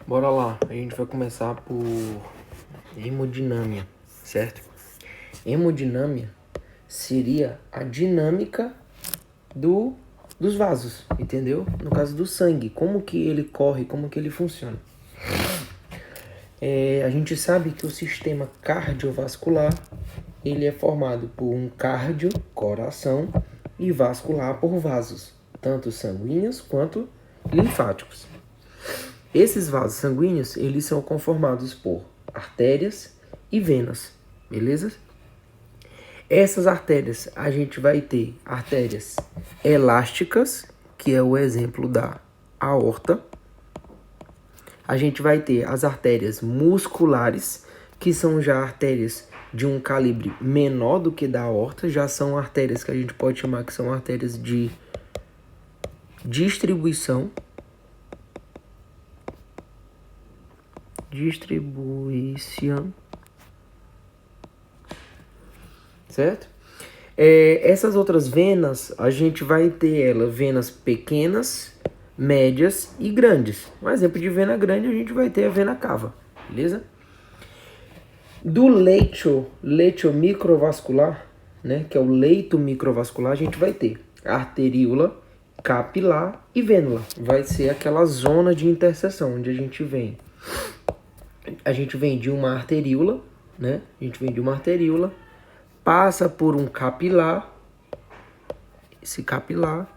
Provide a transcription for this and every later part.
Bora lá, a gente vai começar por hemodinâmica, certo? Hemodinâmica seria a dinâmica dos vasos, entendeu? No caso do sangue, como que ele corre, como que ele funciona. A gente sabe que o sistema cardiovascular ele é formado por um cardio, coração, e vascular por vasos, tanto sanguíneos quanto linfáticos. Esses vasos sanguíneos, eles são conformados por artérias e venas, beleza? Essas artérias, a gente vai ter artérias elásticas, que é o exemplo da aorta. A gente vai ter as artérias musculares, que são já artérias de um calibre menor do que da aorta, já são artérias que a gente pode chamar que são artérias de distribuição. Certo? Essas outras venas, a gente vai ter venas pequenas, médias e grandes. Um exemplo de vena grande, a gente vai ter a vena cava, beleza? Do leito microvascular, né, que é o leito microvascular, a gente vai ter arteríola, capilar e vênula. Vai ser aquela zona de interseção, onde a gente vem de uma arteríola, né? A gente vem de uma arteríola, passa por um capilar, esse capilar,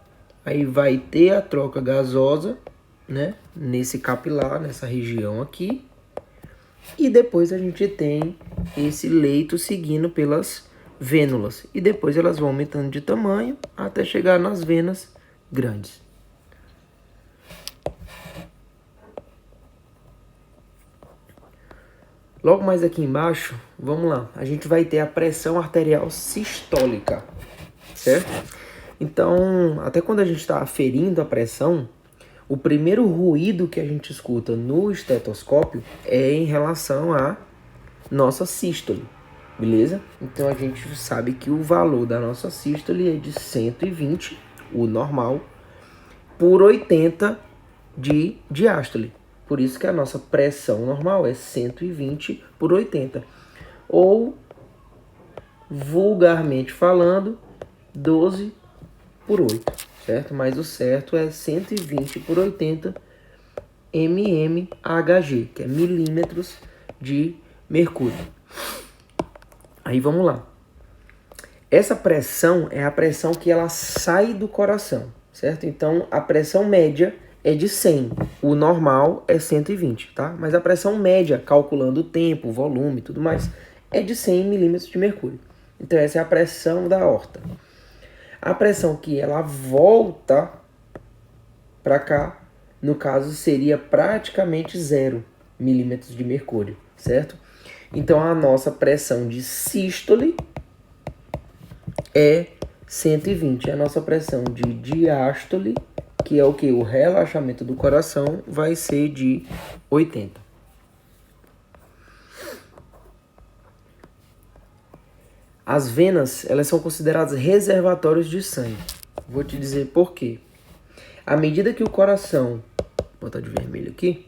aí vai ter a troca gasosa, né? Nesse capilar, nessa região aqui, e depois a gente tem esse leito seguindo pelas vênulas, e depois elas vão aumentando de tamanho até chegar nas venas grandes. Logo mais aqui embaixo, vamos lá, a gente vai ter a pressão arterial sistólica, certo? Então, até quando a gente está aferindo a pressão, o primeiro ruído que a gente escuta no estetoscópio é em relação à nossa sístole, beleza? Então a gente sabe que o valor da nossa sístole é de 120, o normal, por 80 de diástole. Por isso que a nossa pressão normal é 120 por 80. Ou, vulgarmente falando, 12 por 8, certo? Mas o certo é 120 por 80 mmHg, que é milímetros de mercúrio. Aí vamos lá. Essa pressão é a pressão que ela sai do coração, certo? Então a pressão média é de 100, o normal é 120, tá? Mas a pressão média, calculando o tempo, o volume e tudo mais, é de 100 milímetros de mercúrio. Então essa é a pressão da aorta. A pressão que ela volta para cá, no caso, seria praticamente 0 milímetros de mercúrio, certo? Então a nossa pressão de sístole é 120. A nossa pressão de diástole, que é o que? O relaxamento do coração, vai ser de 80. As venas, elas são consideradas reservatórios de sangue. Vou te dizer por quê. À medida que o coração, vou botar de vermelho aqui,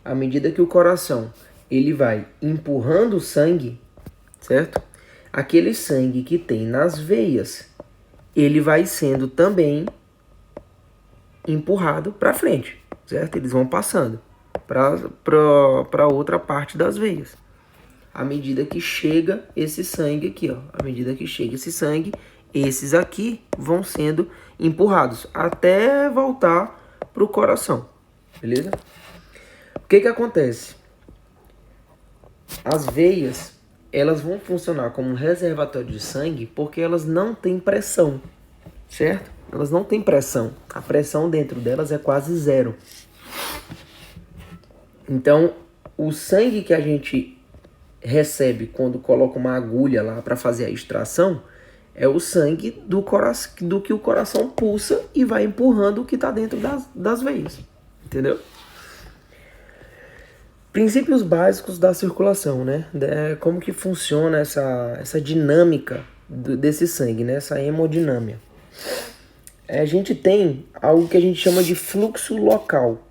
à medida que o coração ele vai empurrando o sangue, certo? Aquele sangue que tem nas veias, ele vai sendo também empurrado para frente, certo? Eles vão passando para outra parte das veias. À medida que chega esse sangue aqui, ó, à medida que chega esse sangue, esses aqui vão sendo empurrados até voltar para o coração, beleza? O que acontece? As veias, elas vão funcionar como um reservatório de sangue porque elas não têm pressão, certo? Elas não têm pressão. A pressão dentro delas é quase 0. Então, o sangue que a gente recebe quando coloca uma agulha lá para fazer a extração é o sangue do que o coração pulsa e vai empurrando o que está dentro das veias. Entendeu? Princípios básicos da circulação, né? Como que funciona essa dinâmica desse sangue, né? Essa hemodinâmica. A gente tem algo que a gente chama de fluxo local,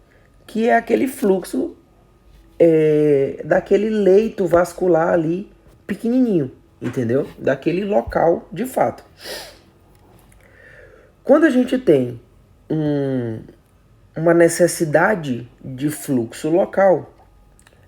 que é aquele fluxo daquele leito vascular ali pequenininho, entendeu? Daquele local de fato. Quando a gente tem uma necessidade de fluxo local,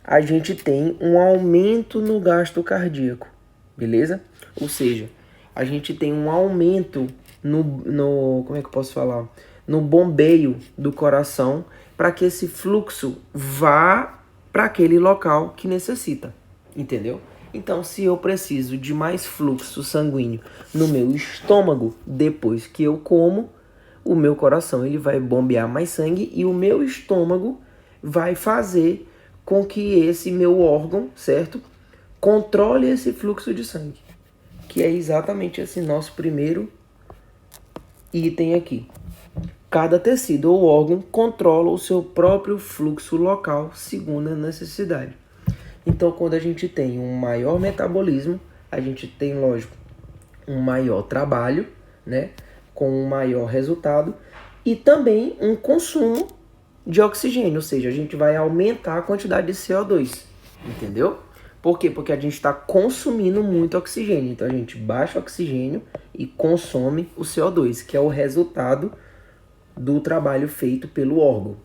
a gente tem um aumento no gasto cardíaco, beleza? Ou seja, a gente tem um aumento como é que eu posso falar? No bombeio do coração para que esse fluxo vá para aquele local que necessita, entendeu? Então, se eu preciso de mais fluxo sanguíneo no meu estômago depois que eu como, o meu coração ele vai bombear mais sangue e o meu estômago vai fazer com que esse meu órgão, certo? Controle esse fluxo de sangue, que é exatamente esse nosso primeiro item aqui. Cada tecido ou órgão controla o seu próprio fluxo local segundo a necessidade. Então, quando a gente tem um maior metabolismo, a gente tem, lógico, um maior trabalho, né, com um maior resultado e também um consumo de oxigênio, ou seja, a gente vai aumentar a quantidade de CO2, entendeu? Por quê? Porque a gente está consumindo muito oxigênio, então a gente baixa o oxigênio e consome o CO2, que é o resultado do trabalho feito pelo órgão.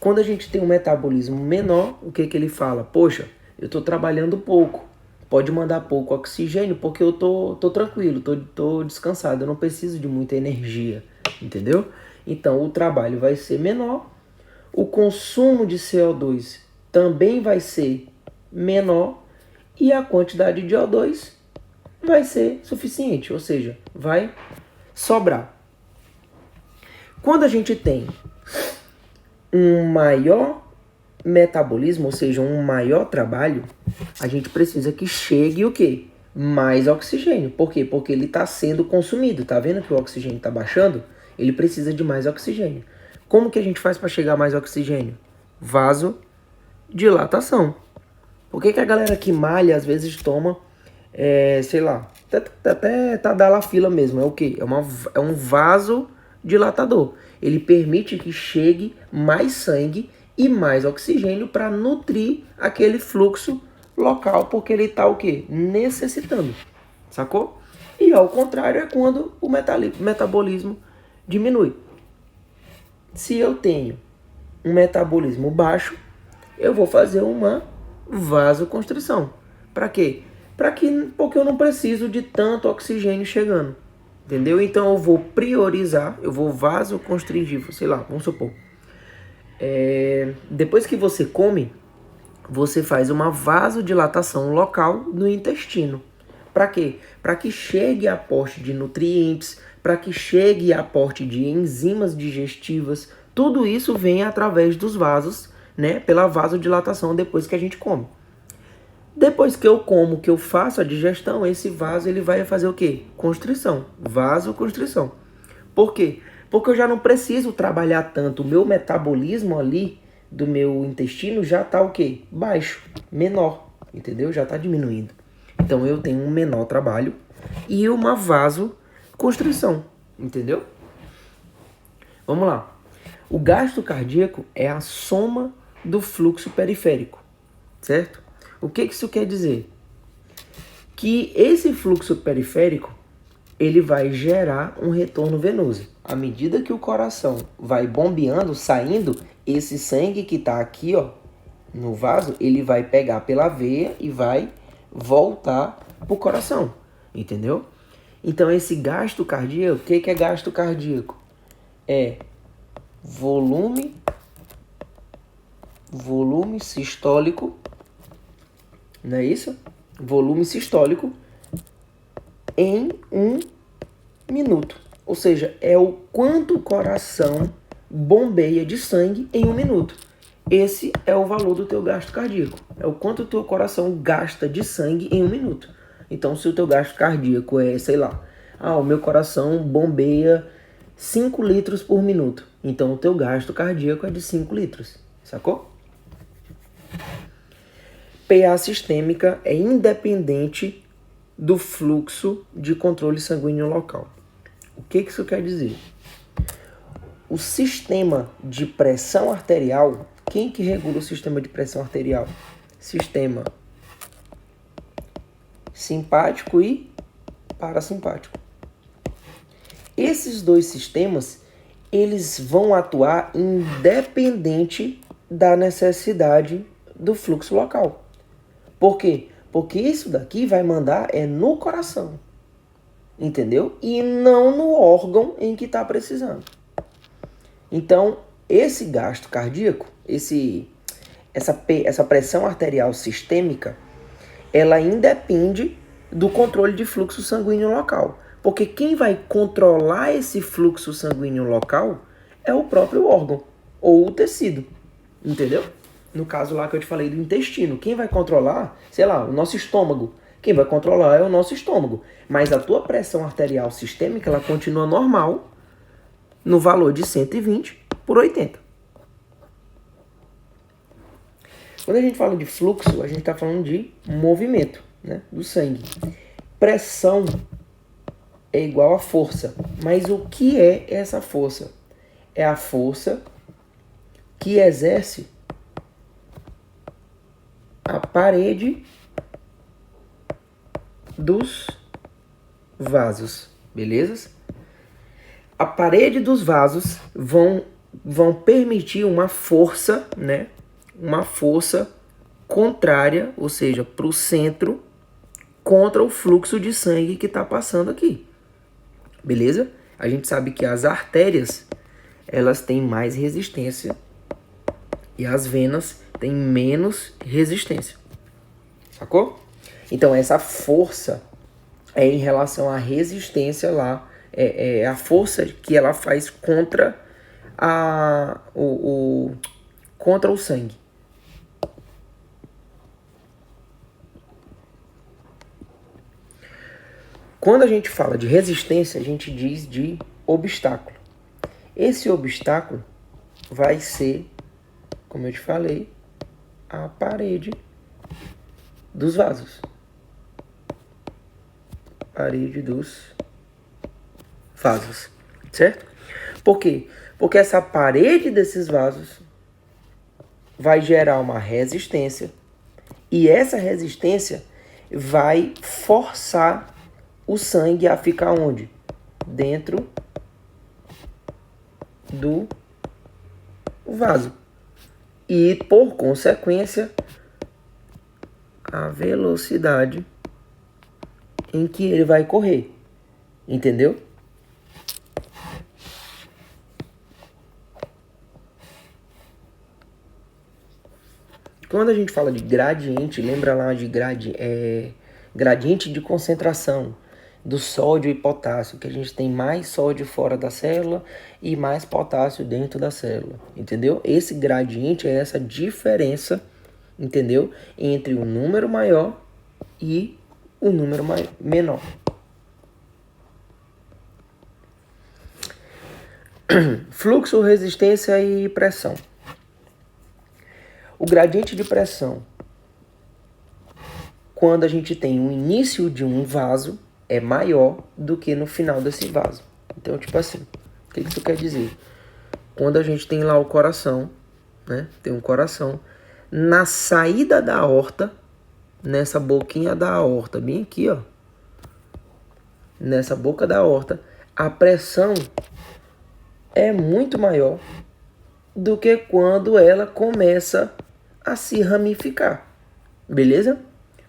Quando a gente tem um metabolismo menor, o que ele fala? Poxa, eu estou trabalhando pouco, pode mandar pouco oxigênio porque eu tô tranquilo, tô descansado, eu não preciso de muita energia, entendeu? Então o trabalho vai ser menor, o consumo de CO2 também vai ser menor e a quantidade de O2 vai ser suficiente, ou seja, vai sobrar. Quando a gente tem um maior metabolismo, ou seja, um maior trabalho, a gente precisa que chegue o quê? Mais oxigênio. Por quê? Porque ele está sendo consumido. Tá vendo que o oxigênio está baixando? Ele precisa de mais oxigênio. Como que a gente faz para chegar mais oxigênio? Vasodilatação. Por que a galera que malha às vezes toma, sei lá, até tadalafila mesmo? É o quê? É um vasodilatador. Ele permite que chegue mais sangue e mais oxigênio para nutrir aquele fluxo local, porque ele está o quê? Necessitando, sacou? E ao contrário é quando o metabolismo diminui. Se eu tenho um metabolismo baixo, eu vou fazer uma vasoconstrição. Para quê? Porque eu não preciso de tanto oxigênio chegando. Entendeu? Então eu vou priorizar, eu vou vasoconstringir, sei lá, vamos supor. Depois que você come, você faz uma vasodilatação local no intestino. Para quê? Para que chegue aporte de nutrientes, para que chegue aporte de enzimas digestivas. Tudo isso vem através dos vasos, né? Pela vasodilatação depois que a gente come. Depois que eu como, que eu faço a digestão, esse vaso ele vai fazer o quê? Constrição, vasoconstrição. Por quê? Porque eu já não preciso trabalhar tanto. O meu metabolismo ali do meu intestino já está o quê? Baixo, menor, entendeu? Já está diminuindo. Então eu tenho um menor trabalho e uma vasoconstrição, entendeu? Vamos lá. O gasto cardíaco é a soma do fluxo periférico, certo? O que isso quer dizer? Que esse fluxo periférico, ele vai gerar um retorno venoso. À medida que o coração vai bombeando, saindo, esse sangue que está aqui, ó, no vaso, ele vai pegar pela veia e vai voltar para o coração, entendeu? Então esse gasto cardíaco, o que é gasto cardíaco? É volume sistólico, não é isso? Volume sistólico em 1 minuto. Ou seja, é o quanto o coração bombeia de sangue em 1 minuto. Esse é o valor do teu gasto cardíaco. É o quanto o teu coração gasta de sangue em 1 minuto. Então, se o teu gasto cardíaco é, sei lá, o meu coração bombeia 5 litros por minuto. Então, o teu gasto cardíaco é de 5 litros. Sacou? PA sistêmica é independente do fluxo de controle sanguíneo local. O que isso quer dizer? O sistema de pressão arterial, Quem que regula o sistema de pressão arterial? Sistema simpático e parasimpático. Esses dois sistemas, eles vão atuar independente da necessidade do fluxo local. Por quê? Porque isso daqui vai mandar no coração, entendeu? E não no órgão em que está precisando. Então, esse gasto cardíaco, essa pressão arterial sistêmica, ela independe do controle de fluxo sanguíneo local. Porque quem vai controlar esse fluxo sanguíneo local é o próprio órgão ou o tecido, entendeu? No caso lá que eu te falei do intestino, quem vai controlar, sei lá, o nosso estômago. Quem vai controlar é o nosso estômago. Mas a tua pressão arterial sistêmica, ela continua normal no valor de 120/80. Quando a gente fala de fluxo, a gente está falando de movimento, né, do sangue. Pressão é igual a força. Mas o que é essa força? É a força que exerce a parede dos vasos, beleza? A parede dos vasos vão permitir uma força, né? Uma força contrária, ou seja, para o centro, contra o fluxo de sangue que está passando aqui. Beleza? A gente sabe que as artérias, elas têm mais resistência e as venas têm menos resistência. Sacou? Então essa força é em relação à resistência lá, é a força que ela faz contra contra o sangue. Quando a gente fala de resistência, a gente diz de obstáculo. Esse obstáculo vai ser, como eu te falei, a parede dos vasos. Parede dos vasos, certo? Por quê? Porque essa parede desses vasos vai gerar uma resistência e essa resistência vai forçar o sangue a ficar onde? Dentro do vaso. E, por consequência, a velocidade em que ele vai correr. Entendeu? Quando a gente fala de gradiente, lembra lá de gradiente de concentração do sódio e potássio, que a gente tem mais sódio fora da célula e mais potássio dentro da célula, entendeu? Esse gradiente é essa diferença, entendeu? Entre o número maior e o número menor. Fluxo, resistência e pressão. O gradiente de pressão, quando a gente tem o início de um vaso, é maior do que no final desse vaso. Então, tipo assim, o que isso quer dizer? Quando a gente tem lá o coração, né? Tem um coração. Na saída da aorta, nessa boquinha da aorta, bem aqui, ó. Nessa boca da aorta, a pressão é muito maior do que quando ela começa a se ramificar. Beleza?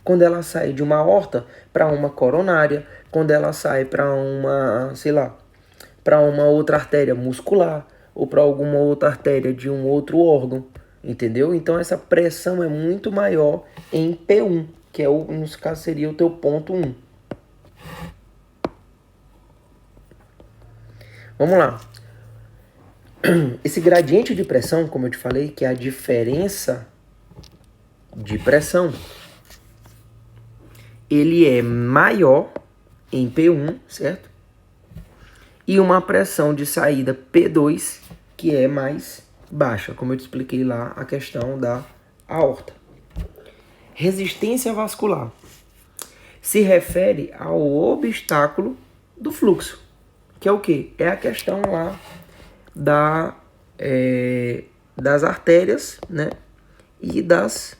Quando ela sai de uma aorta para uma coronária, quando ela sai para uma, sei lá, para uma outra artéria muscular ou para alguma outra artéria de um outro órgão, entendeu? Então essa pressão é muito maior em P1, que é nesse caso seria o teu ponto 1. Vamos lá. Esse gradiente de pressão, como eu te falei, que é a diferença de pressão, ele é maior em P1, certo? E uma pressão de saída P2, que é mais baixa, como eu te expliquei lá a questão da aorta. Resistência vascular se refere ao obstáculo do fluxo, que é o quê? É a questão lá das artérias, né, e das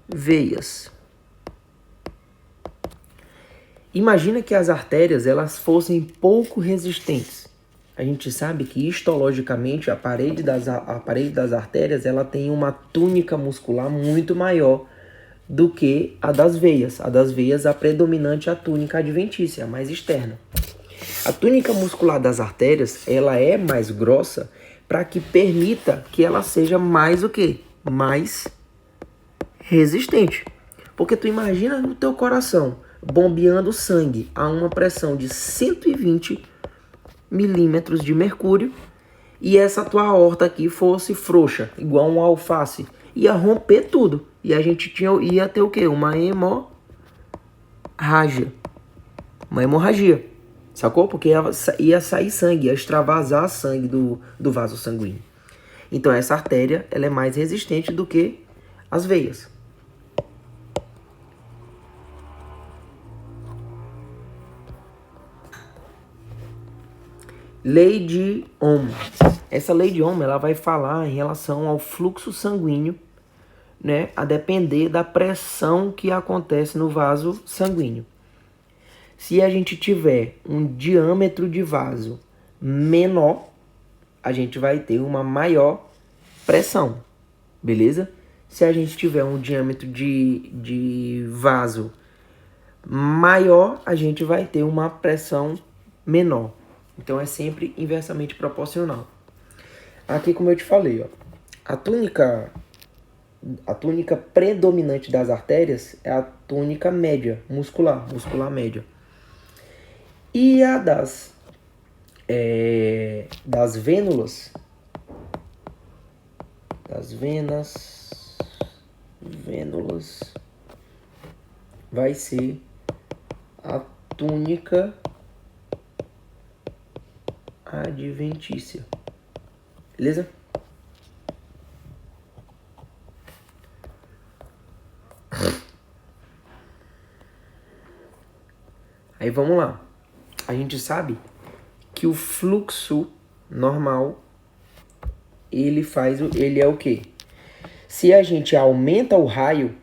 veias. Imagina que as artérias elas fossem pouco resistentes. A gente sabe que histologicamente a parede das artérias ela tem uma túnica muscular muito maior do que a das veias. A das veias a predominante é a túnica adventícia, a mais externa. A túnica muscular das artérias ela é mais grossa para que permita que ela seja mais o quê? Mais resistente. Porque tu imagina o teu coração bombeando sangue a uma pressão de 120 milímetros de mercúrio e essa tua aorta aqui fosse frouxa, igual um alface, ia romper tudo. E a gente ia ter o quê? Uma hemorragia. Uma hemorragia. Sacou? Porque ia sair sangue, ia extravasar sangue do vaso sanguíneo. Então essa artéria ela é mais resistente do que as veias. Lei de Ohm. Essa lei de Ohm ela vai falar em relação ao fluxo sanguíneo, né, a depender da pressão que acontece no vaso sanguíneo. Se a gente tiver um diâmetro de vaso menor, a gente vai ter uma maior pressão, beleza? Se a gente tiver um diâmetro de vaso maior, a gente vai ter uma pressão menor. Então é sempre inversamente proporcional. Aqui, como eu te falei, ó, a túnica predominante das artérias é a túnica média, muscular média. E a das vênulas, das vênulas, vai ser a túnica adventícia. Beleza? Aí vamos lá. A gente sabe que o fluxo normal ele é o quê? Se a gente aumenta o raio,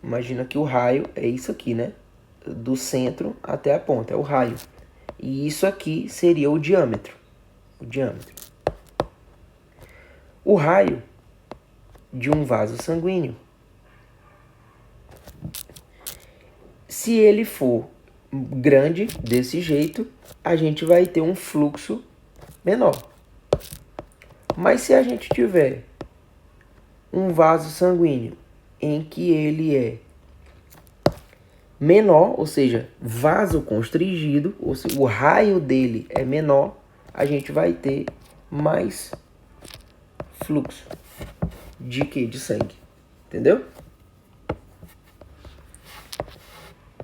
imagina que o raio é isso aqui, né? Do centro até a ponta, é o raio. E isso aqui seria o diâmetro. O raio de um vaso sanguíneo, se ele for grande desse jeito, a gente vai ter um fluxo menor. Mas se a gente tiver um vaso sanguíneo em que ele é menor, ou seja, vasoconstrigido, ou seja, o raio dele é menor, a gente vai ter mais fluxo de quê? De sangue. Entendeu?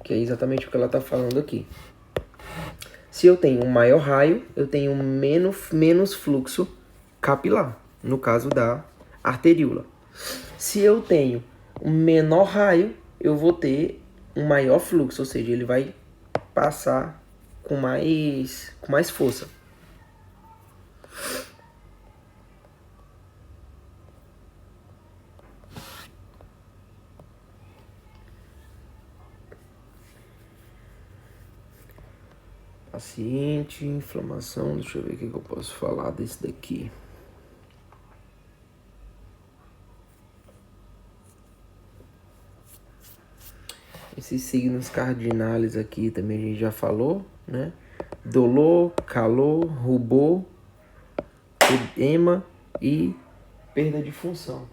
Que é exatamente o que ela está falando aqui. Se eu tenho um maior raio, eu tenho menos fluxo capilar, no caso da arteríola. Se eu tenho um menor raio, eu vou ter um maior fluxo, ou seja, ele vai passar com mais força. Paciente, inflamação, deixa eu ver o que eu posso falar desse daqui. Esses signos cardinais aqui também a gente já falou, né? Dolor, calor, rubor, edema e perda de função.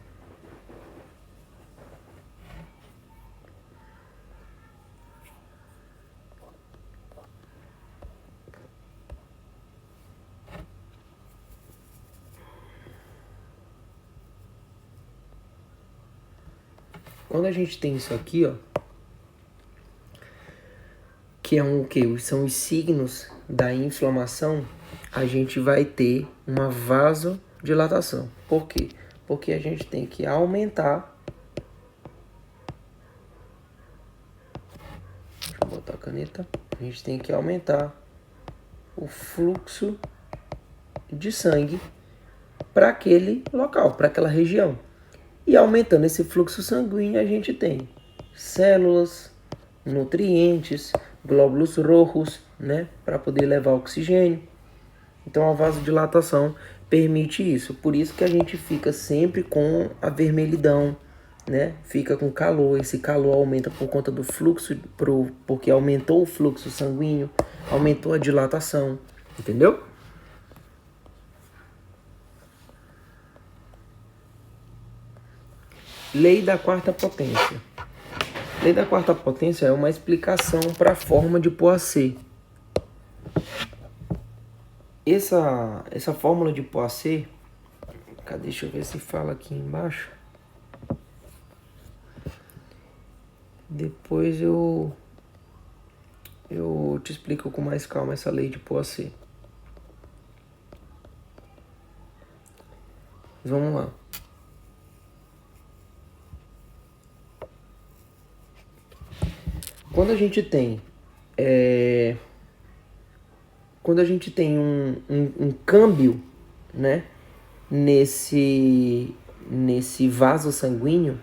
Quando a gente tem isso aqui, ó, que é são os signos da inflamação, a gente vai ter uma vasodilatação. Por quê? Porque a gente tem que aumentar. Deixa eu botar a caneta. A gente tem que aumentar o fluxo de sangue para aquele local, para aquela região. E aumentando esse fluxo sanguíneo, a gente tem células, nutrientes, glóbulos rojos, né, para poder levar oxigênio. Então a vasodilatação permite isso. Por isso que a gente fica sempre com a vermelhidão, né? Fica com calor. Esse calor aumenta por conta do fluxo, porque aumentou o fluxo sanguíneo, aumentou a dilatação, entendeu? Lei da quarta potência. Lei da quarta potência é uma explicação para a forma de Poissy. Essa fórmula de Poissy, cadê? Deixa eu ver se fala aqui embaixo. Depois eu te explico com mais calma essa lei de Poissy. Vamos lá. Quando a gente tem um câmbio, né, nesse vaso sanguíneo,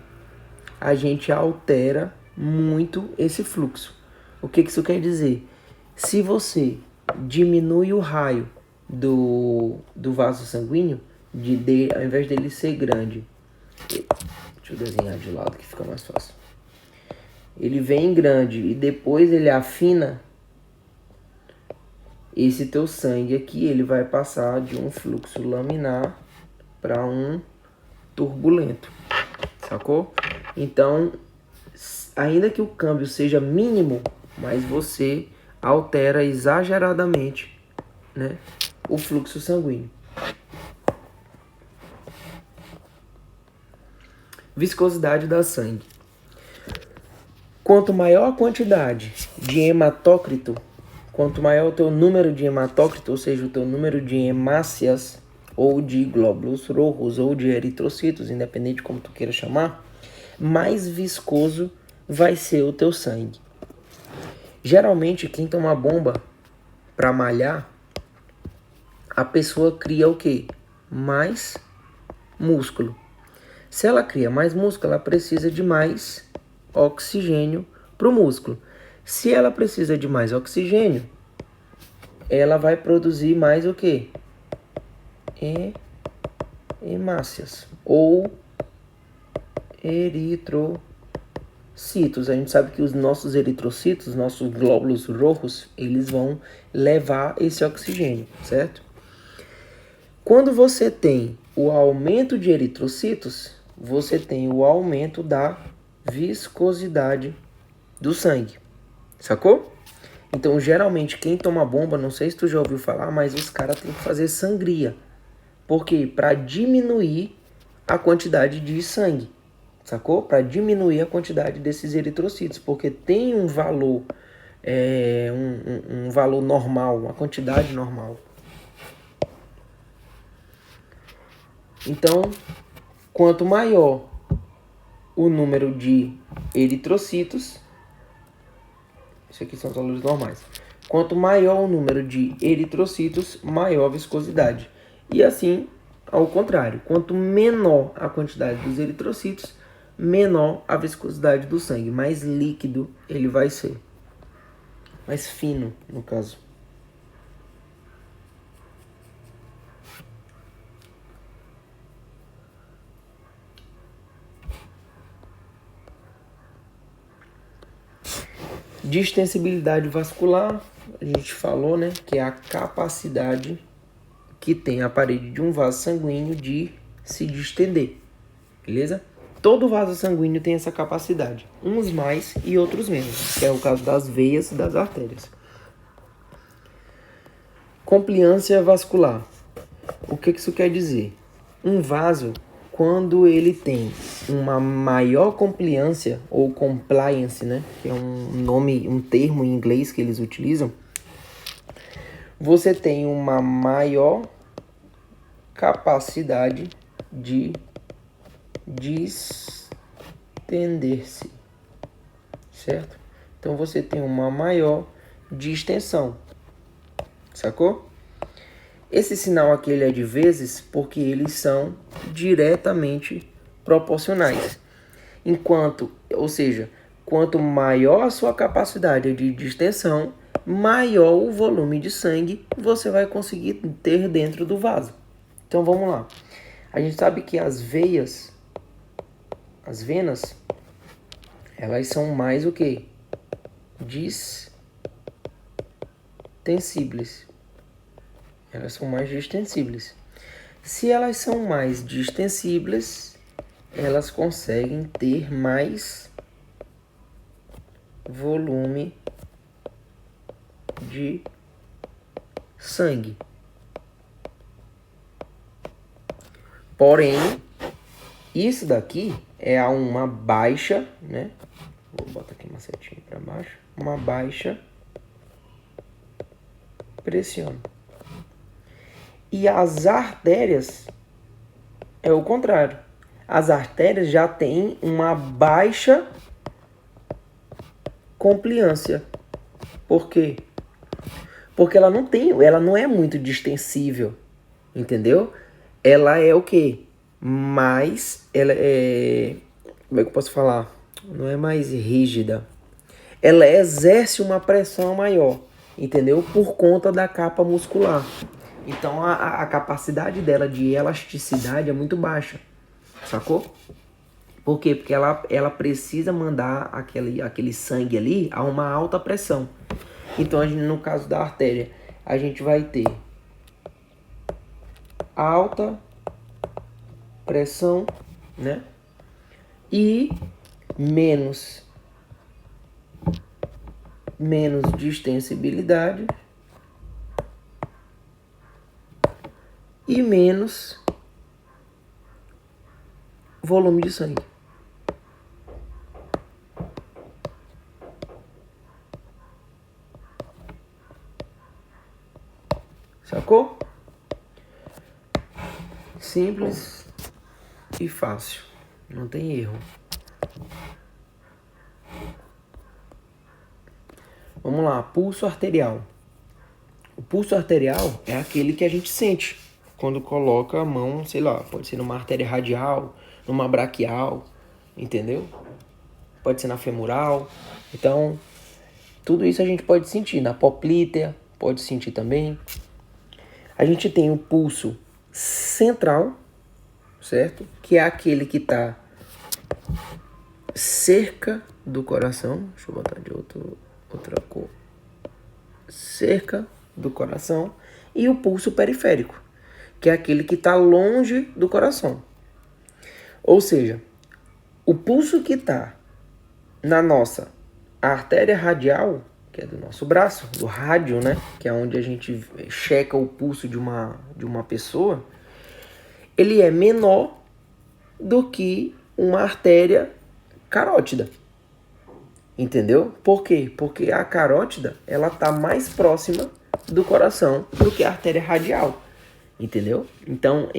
a gente altera muito esse fluxo. O que isso quer dizer? Se você diminui o raio do vaso sanguíneo, ao invés dele ser grande, deixa eu desenhar de lado que fica mais fácil. Ele vem grande e depois ele afina, esse teu sangue aqui, ele vai passar de um fluxo laminar para um turbulento, sacou? Então, ainda que o câmbio seja mínimo, mas você altera exageradamente, né, o fluxo sanguíneo. Viscosidade da sangue. Quanto maior a quantidade de hematócrito, quanto maior o teu número de hematócrito, ou seja, o teu número de hemácias, ou de glóbulos rojos, ou de eritrocitos, independente de como tu queira chamar, mais viscoso vai ser o teu sangue. Geralmente, quem toma bomba para malhar, a pessoa cria o quê? Mais músculo. Se ela cria mais músculo, ela precisa de mais oxigênio para o músculo. Se ela precisa de mais oxigênio, ela vai produzir mais o quê? Hemácias ou eritrocitos. A gente sabe que os nossos eritrocitos, nossos glóbulos rojos, eles vão levar esse oxigênio, certo? Quando você tem o aumento de eritrocitos, você tem o aumento da viscosidade do sangue, sacou? Então, geralmente, quem toma bomba, não sei se tu já ouviu falar, mas os caras têm que fazer sangria. Por quê? Para diminuir a quantidade de sangue, sacou? Para diminuir a quantidade desses eritrocitos, porque tem um valor, um valor normal, uma quantidade normal. Então, quanto maior o número de eritrocitos, isso aqui são os valores normais. Quanto maior o número de eritrocitos, maior a viscosidade. E assim, ao contrário, quanto menor a quantidade dos eritrocitos, menor a viscosidade do sangue. Mais líquido ele vai ser. Mais fino, no caso. Distensibilidade vascular, a gente falou, né, que é a capacidade que tem a parede de um vaso sanguíneo de se distender, beleza? Todo vaso sanguíneo tem essa capacidade, uns mais e outros menos, que é o caso das veias e das artérias. Compliância vascular. O que isso quer dizer? Um vaso, quando ele tem uma maior compliância ou compliance, né, que é um termo em inglês que eles utilizam, você tem uma maior capacidade de distender-se, certo? Então você tem uma maior distensão, sacou? Esse sinal aqui ele é de vezes porque eles são diretamente proporcionais. Ou seja, quanto maior a sua capacidade de distensão, maior o volume de sangue você vai conseguir ter dentro do vaso. Então vamos lá. A gente sabe que as venas, elas são mais o quê? Distensíveis. Elas são mais distensíveis. Se elas são mais distensíveis, elas conseguem ter mais volume de sangue. Porém, isso daqui é a uma baixa, né? Vou botar aqui uma setinha para baixo. Uma baixa pressão. E as artérias é o contrário. As artérias já têm uma baixa compliância. Por quê? Porque ela não é muito distensível, entendeu? Ela é o quê? Ela é, como é que eu posso falar? Não é mais rígida. Ela exerce uma pressão maior, entendeu? Por conta da capa muscular. Então a capacidade dela de elasticidade é muito baixa, sacou? Por quê? Porque ela precisa mandar aquele sangue ali a uma alta pressão. Então, no caso da artéria, a gente vai ter alta pressão, né? E menos distensibilidade e menos volume de sangue. Sacou? Simples e fácil. Não tem erro. Vamos lá, pulso arterial. O pulso arterial é aquele que a gente sente quando coloca a mão, sei lá, pode ser numa artéria radial, numa braquial, entendeu? Pode ser na femoral. Então, tudo isso a gente pode sentir. Na poplítea, pode sentir também. A gente tem o pulso central, certo? Que é aquele que está cerca do coração. Deixa eu botar de outra cor. Cerca do coração. E o pulso periférico, que é aquele que está longe do coração. Ou seja, o pulso que está na nossa artéria radial, que é do nosso braço, do rádio, né? Que é onde a gente checa o pulso de uma pessoa, ele é menor do que uma artéria carótida. Entendeu? Por quê? Porque a carótida, ela tá mais próxima do coração do que a artéria radial. Entendeu? Então,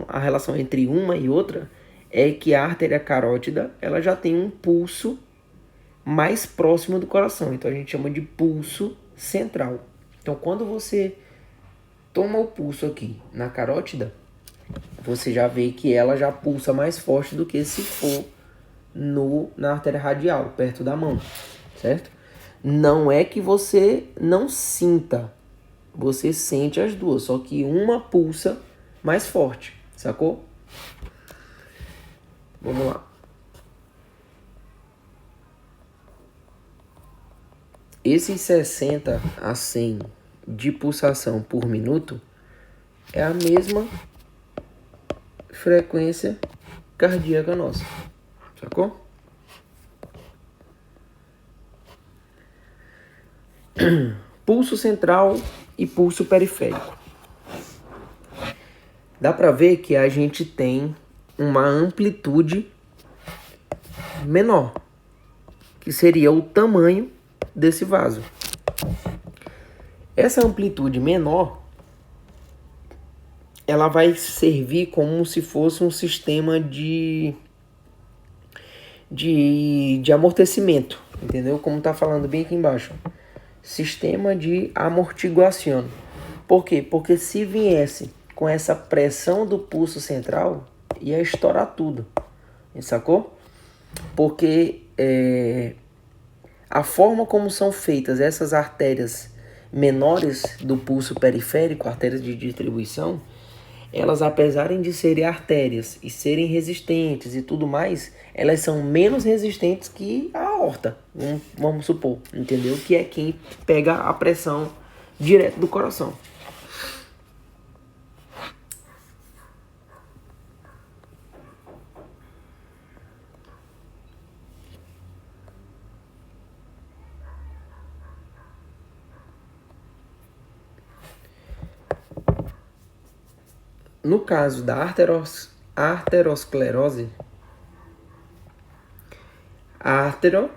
a relação entre uma e outra é que a artéria carótida, ela já tem um pulso mais próximo do coração. Então, a gente chama de pulso central. Então, quando você toma o pulso aqui na carótida, você já vê que ela já pulsa mais forte do que se for na artéria radial, perto da mão, certo? Não é que você não sinta, você sente as duas, só que uma pulsa mais forte, sacou? Vamos lá. Esses 60 a 100 de pulsação por minuto é a mesma frequência cardíaca nossa, sacou? Pulso central e pulso periférico. Dá para ver que a gente tem uma amplitude menor, que seria o tamanho desse vaso. Essa amplitude menor, ela vai servir como se fosse um sistema de amortecimento, entendeu? Como tá falando bem aqui embaixo. Sistema de amortiguação. Por quê? Porque se viesse com essa pressão do pulso central, ia estourar tudo. Sacou? Porque a forma como são feitas essas artérias menores do pulso periférico, artérias de distribuição, elas, apesar de serem artérias e serem resistentes e tudo mais, elas são menos resistentes que a aorta, vamos supor, entendeu? Que é quem pega a pressão direto do coração. No caso da arteriosclerose, artero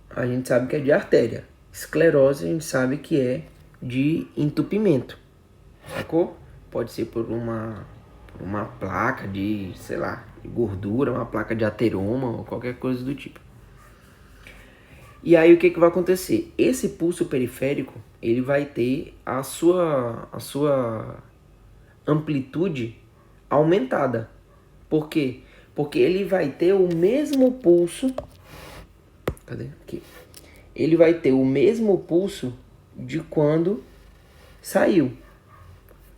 a gente sabe que é de artéria, esclerose a gente sabe que é de entupimento, sacou? Pode ser por uma placa de, sei lá, de gordura, uma placa de ateroma ou qualquer coisa do tipo. E aí o que vai acontecer? Esse pulso periférico, ele vai ter a sua amplitude aumentada. Por quê? Porque ele vai ter o mesmo pulso. Cadê? Aqui. Ele vai ter o mesmo pulso de quando saiu.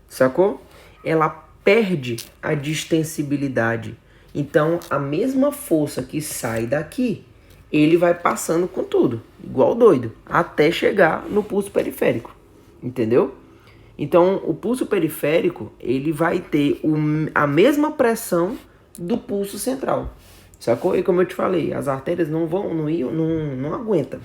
Sacou? Ela perde a distensibilidade. Então, a mesma força que sai daqui, ele vai passando com tudo, igual doido, até chegar no pulso periférico. Entendeu? Então, o pulso periférico, ele vai ter a mesma pressão do pulso central. Sacou? E como eu te falei, as artérias não aguentam.